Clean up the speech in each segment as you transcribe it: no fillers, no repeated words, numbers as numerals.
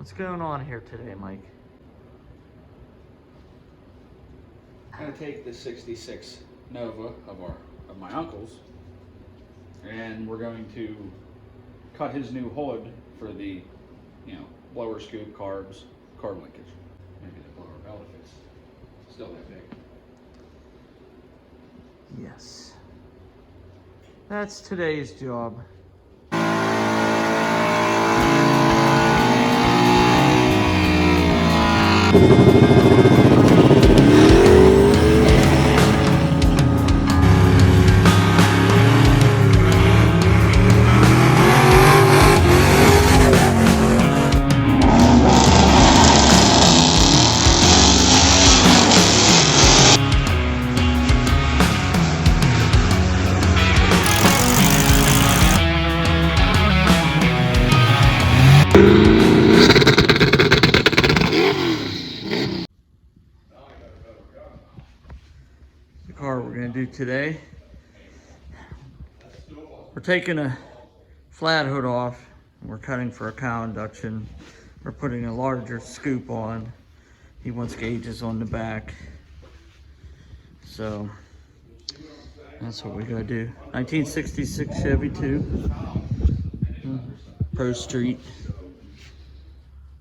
What's going on here today, Mike? I'm gonna take the '66 Nova of my uncle's, and we're going to cut his new hood for the, blower scoop, carb linkage. Maybe the blower belt if it's still that big. Yes. That's today's job. The car we're going to do today, we're taking a flat hood off. We're cutting for a cowl induction. We're putting a larger scoop on. He wants gauges on the back. So that's what we're going to do. 1966 Chevy II Pro Street.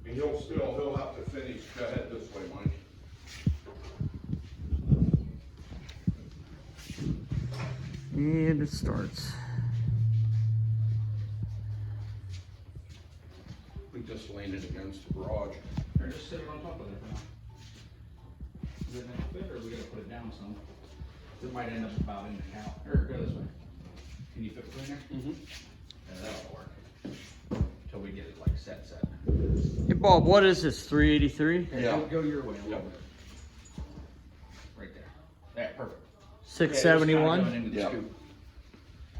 He'll have to finish. Go ahead this way, Mike. And it starts. We just leaned it against the garage. Or just sit it on top of it for now. Is it gonna fit, or we gotta put it down some? It might end up about in the cow. Or go this way. Can you fit between there? Mm-hmm. Yeah, that'll work. Until we get it like set. Hey Bob, what is this, 383? Yeah. Go your way a little bit. Right there. Yeah, perfect. 671? Going into the Yeah. scoop.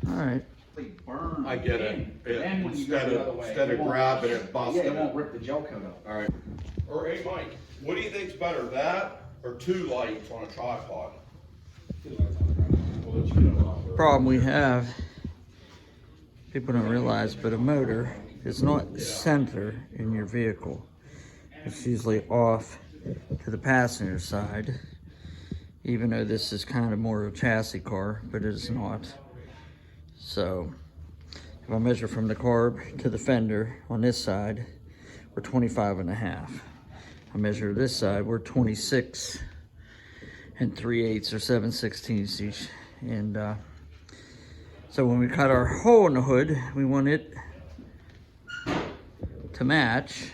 All right. Burn I get it. in. Then when you go Instead the other way, of it won't- grabbing it, busting Yeah, it won't it. rip the gel coat up. All right. Or hey, Mike, what do you think's better, that or 2 lights on a tripod? Well, let's get it on there. Problem we have, people don't realize, but a motor is not center in your vehicle. It's usually off to the passenger side, even though this is kind of more of a chassis car, but it is not. So if I measure from the carb to the fender on this side, we're 25.5. I measure this side, we're 26 and 3/8 or 7/16 each. And so when we cut our hole in the hood, we want it to match.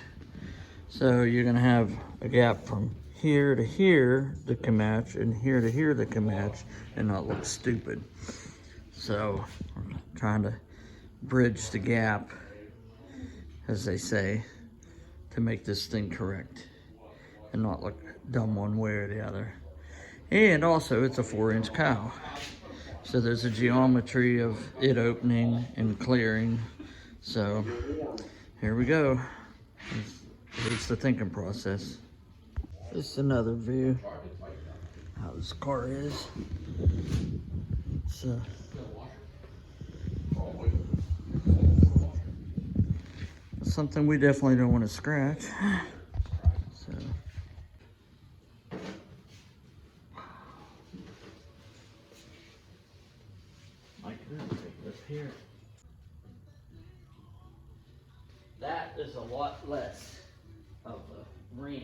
So you're gonna have a gap from here to here that can match, and here to here that can match, and not look stupid. So we're trying to bridge the gap, as they say, to make this thing correct and not look dumb one way or the other. And also it's a 4-inch cowl. So there's a geometry of it opening and clearing. So here we go. It's the thinking process. This is another view how this car is. It's something we definitely don't want to scratch. So Mike, take this here. That is a lot less of a ram.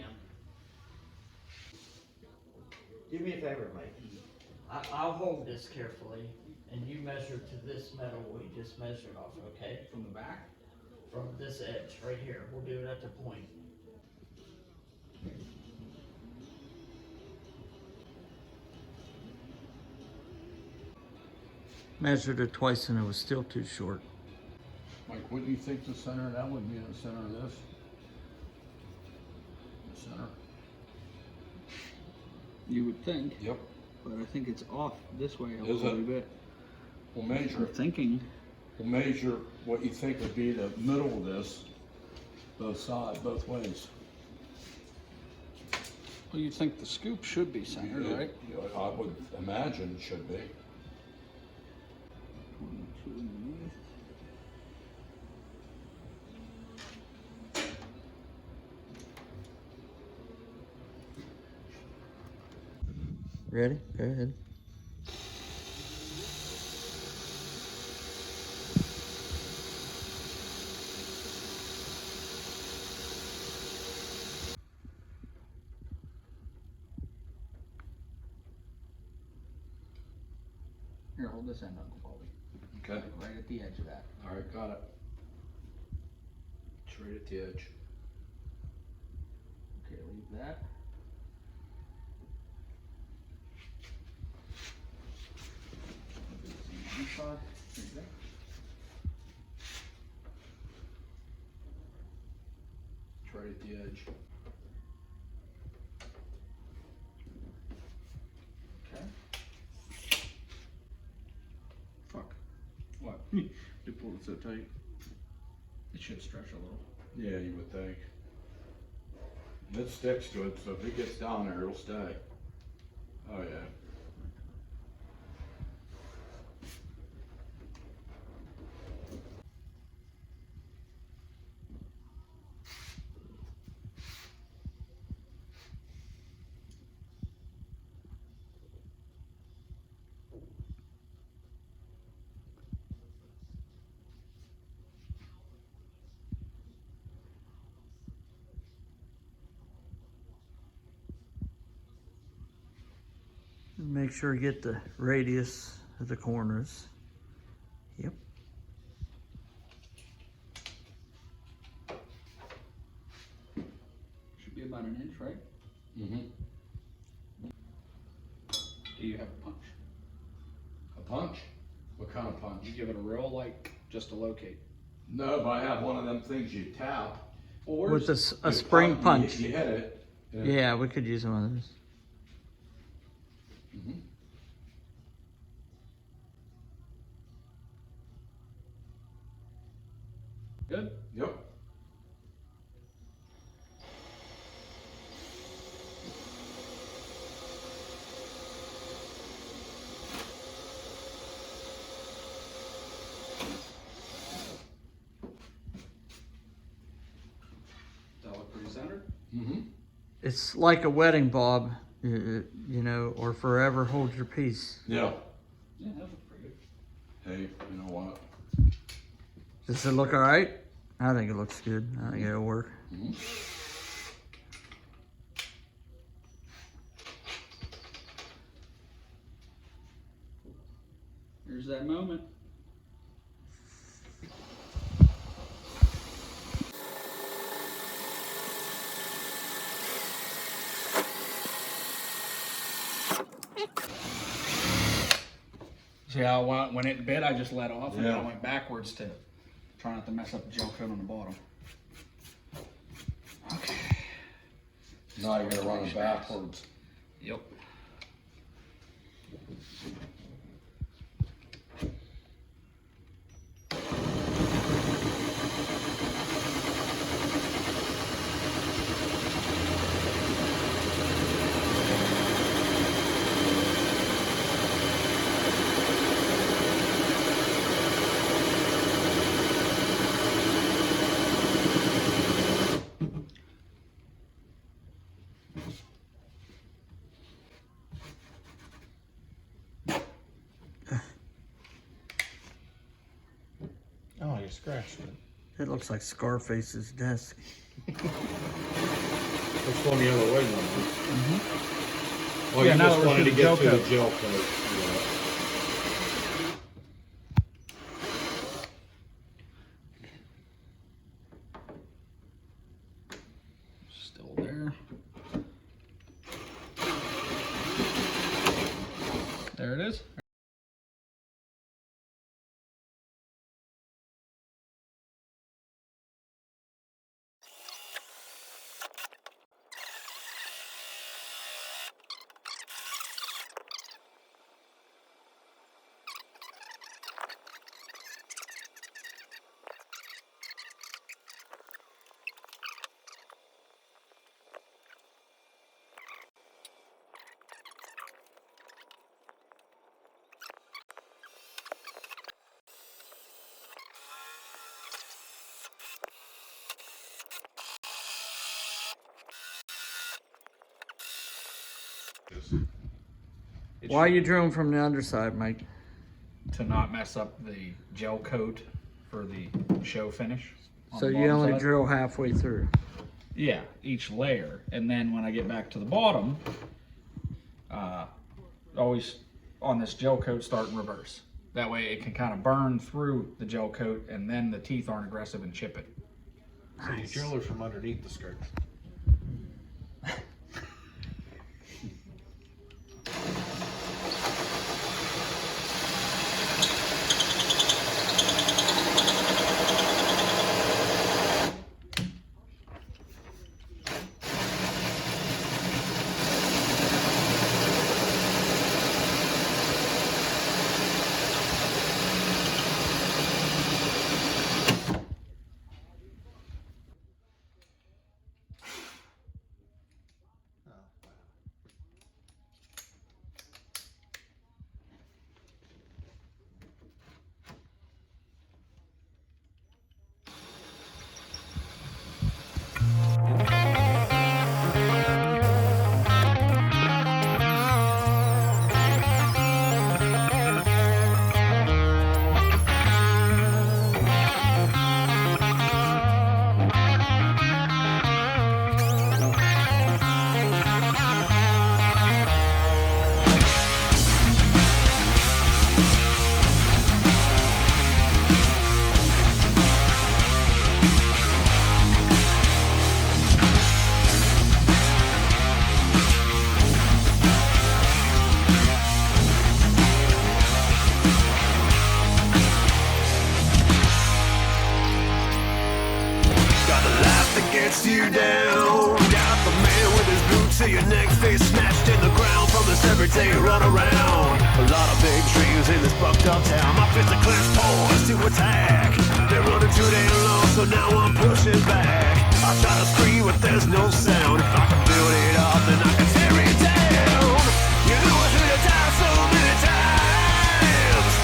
Do me a favor, Mike. I'll hold this carefully, and you measure to this metal we just measured off, okay? From the back? From this edge right here. We'll do it at the point. Measured it twice and it was still too short. Mike, wouldn't you think the center of that would be in the center of this? The center? You would think, Yep. but I think it's off this way a Is little it? bit. We'll measure I'm it. thinking. We'll measure what you think would be the middle of this, both sides, both ways. Well, you think the scoop should be centered, right? I would imagine it should be. 22 underneath. Ready? Go ahead. Here, hold this end, Uncle Bobby. Okay. Right at the edge of that. All right, got it. It's right at the edge. Okay, leave that. Same on this side. There you go. It's right at the edge. Okay. Fuck. What? You pulled it so tight. It should stretch a little. Yeah, you would think. And it sticks good, so if it gets down there, it'll stay. Oh yeah. Make sure you get the radius of the corners. Yep. Should be about an inch, right? Mm-hmm. Do you have a punch? A punch? What kind of punch? You give it a real, like, just to locate. No, but I have one of them things you tap. Or With a You spring pump, punch. You hit it. and- Yeah, we could use one of those. Mhm. good. Yep. That look pretty centered. Mm-hmm. It's like a wedding bob, you know, or forever hold your peace. Yeah. Yeah, that looks pretty good. Hey, you know what? Does it look all right? I think it looks good. I think it'll work. Mm-hmm. Here's that moment. See how when it bit, I just let off and then I Yeah. went backwards to try not to mess up the gel coat on the bottom. Okay. Now you're gonna run it backwards. Yep. Oh, you scratched it. It looks like Scarface's desk. It's going the other way now. Oh, Yeah, you now just we're wanted to to the get gel to the coat. gel coat. Yeah. Still there. There it is. Why you drew them from the underside, Mike? To not mess up the gel coat for the show finish. on So the you bottom only side. drill halfway through. Yeah, each layer. And then when I get back to the bottom, always on this gel coat start in reverse. That way it can kind of burn through the gel coat and then the teeth aren't aggressive and chip it. So you drill it from underneath the skirt. Gets you down. Got the man with his boots to your neck, face smashed in the ground from this everyday run around. A lot of big dreams in this bucked up town. My fist are clenched paws to attack. They're running too damn long, so now I'm pushing back. I try to scream, but there's no sound. If I can build it up, then I can tear it down. You know I should have died so many times.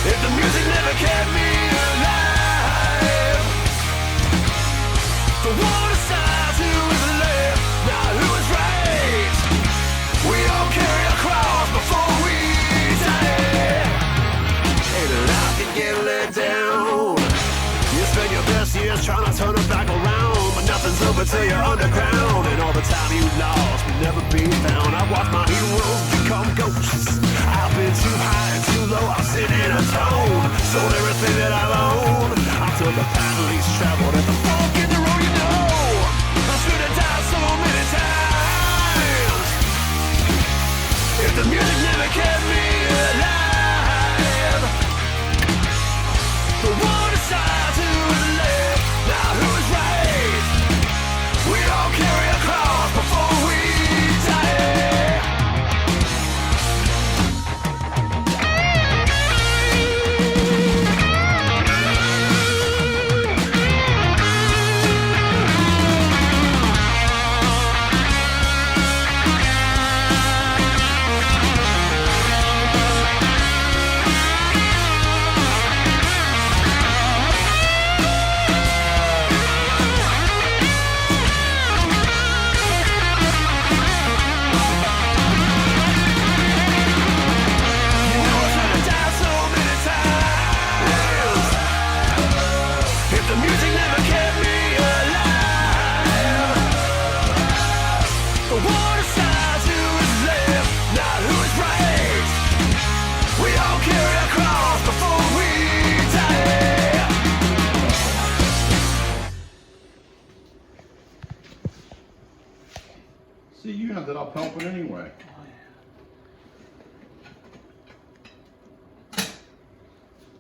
If the music never kept me alive. The one decides who is left, not who is right. We all carry a cross before we die. And life can get let down. You spend your best years trying to turn it back around, but nothing's over till you're underground. And all the time you lost will never be found. I watched my heroes become ghosts. I've been too high and too low, I'm sitting in a tone. Sold everything that I own. I took the path least traveled at the fork in the road, you know. I should have died so many times. If the music never kept me alive. The one decides who is left, not who is right. We all carry a cross before we die. See, you ended up helping anyway.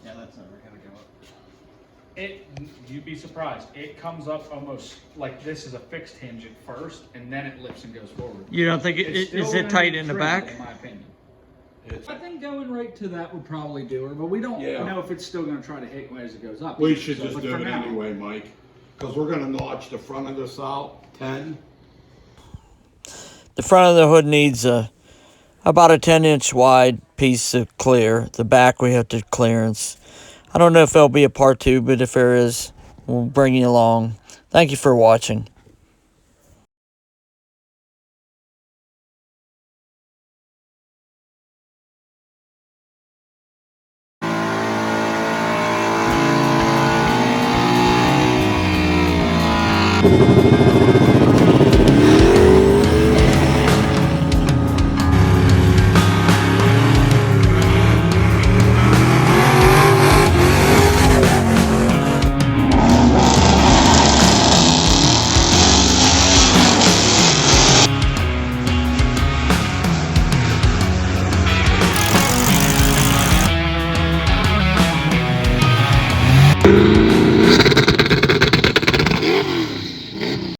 Yeah, that's never gonna go up. You'd be surprised. It comes up almost like this is a fixed hinge at first, and then it lifts and goes forward. You don't think It's is still it tight gonna in the be back? trimmed, in my opinion. It's, I think going right to that would probably do her, but we don't Yeah. know if it's still going to try to hit as it goes up. we should So, just but do for it now- anyway, Mike, because we're gonna notch the front of this out 10. The front of the hood needs about a 10-inch wide piece of clear. The back we have to clearance. I don't know if there'll be a part 2, but if there is, we'll bring you along. Thank you for watching.